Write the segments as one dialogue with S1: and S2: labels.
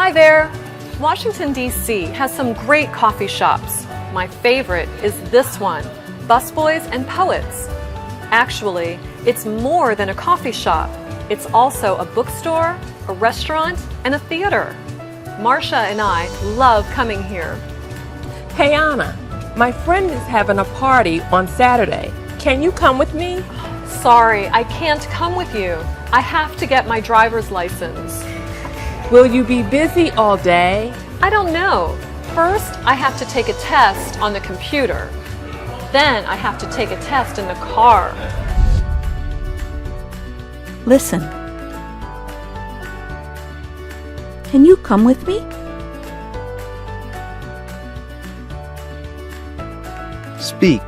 S1: Hi there! Washington, D.C. has some great coffee shops. My favorite is this one, Busboys and Poets. Actually, it's more than a coffee shop. It's also a bookstore, a restaurant, and a theater. Marcia and I love coming here.
S2: Hey Anna, my friend is having a party on Saturday. Can you come with me?
S1: Sorry, I can't come with you. I have to get my driver's license.
S2: Will you be busy all day?
S1: I don't know. First, I have to take a test on the computer. Then I have to take a test in the car.
S3: Listen. Can you come with me?
S4: Speak.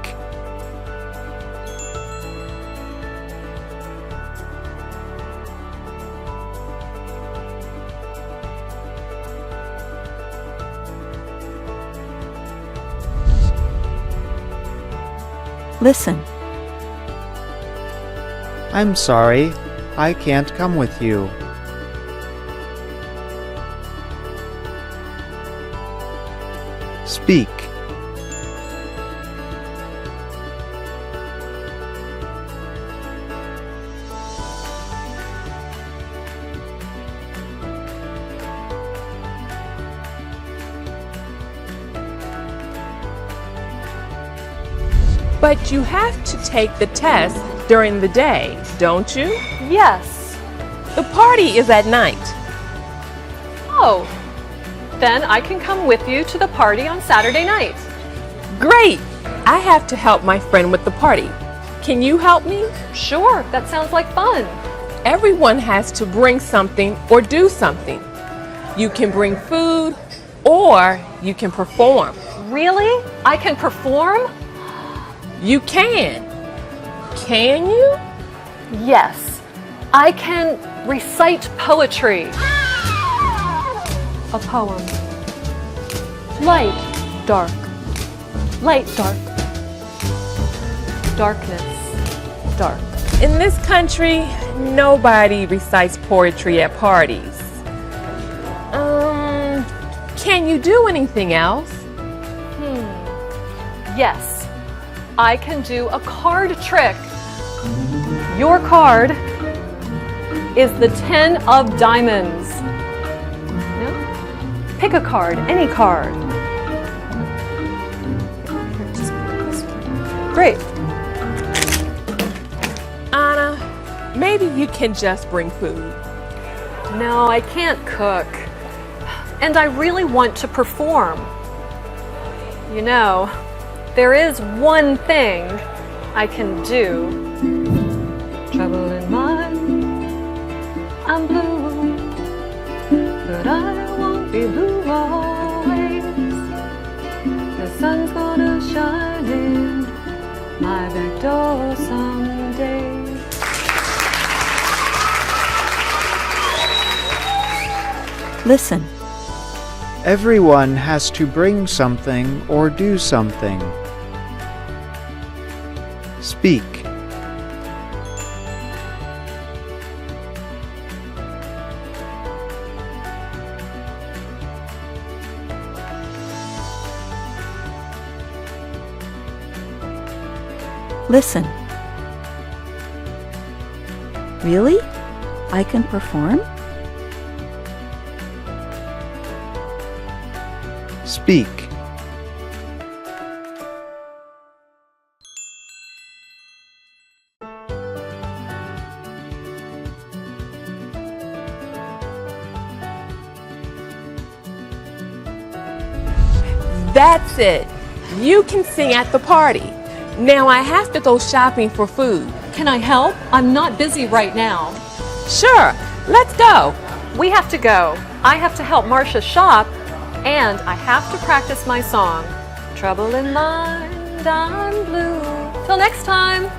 S3: Listen.
S4: I'm sorry, I can't come with you. Speak.
S2: But you have to take the test during the day, don't you?
S1: Yes.
S2: The party is at night.
S1: Oh, then I can come with you to the party on Saturday night.
S2: Great! I have to help my friend with the party. Can you help me?
S1: Sure, that sounds like fun.
S2: Everyone has to bring something or do something. You can bring food or you can perform.
S1: Really? I can perform?
S2: You can. Can you?
S1: Yes. I can recite poetry. A poem. Light, dark. Light, dark. Darkness, dark.
S2: In this country, nobody recites poetry at parties. Can you do anything else?
S1: Yes. I can do a card trick. Your card is the 10 of diamonds. No? Pick a card, any card. Great.
S2: Anna, maybe you can just bring food.
S1: No, I can't cook. And I really want to perform. You know, there is one thing I can do. Trouble in mind, I'm blue, but I won't be blue always. The sun's gonna shine in my back door someday.
S3: Listen.
S4: Everyone has to bring something or do something. Speak.
S3: Listen. Really? I can perform?
S4: Speak.
S2: That's it. You can sing at the party. Now I have to go shopping for food.
S1: Can I help? I'm not busy right now.
S2: Sure, let's go.
S1: We have to go. I have to help Marcia shop, and I have to practice my song. Trouble in mind, I'm blue. Till next time.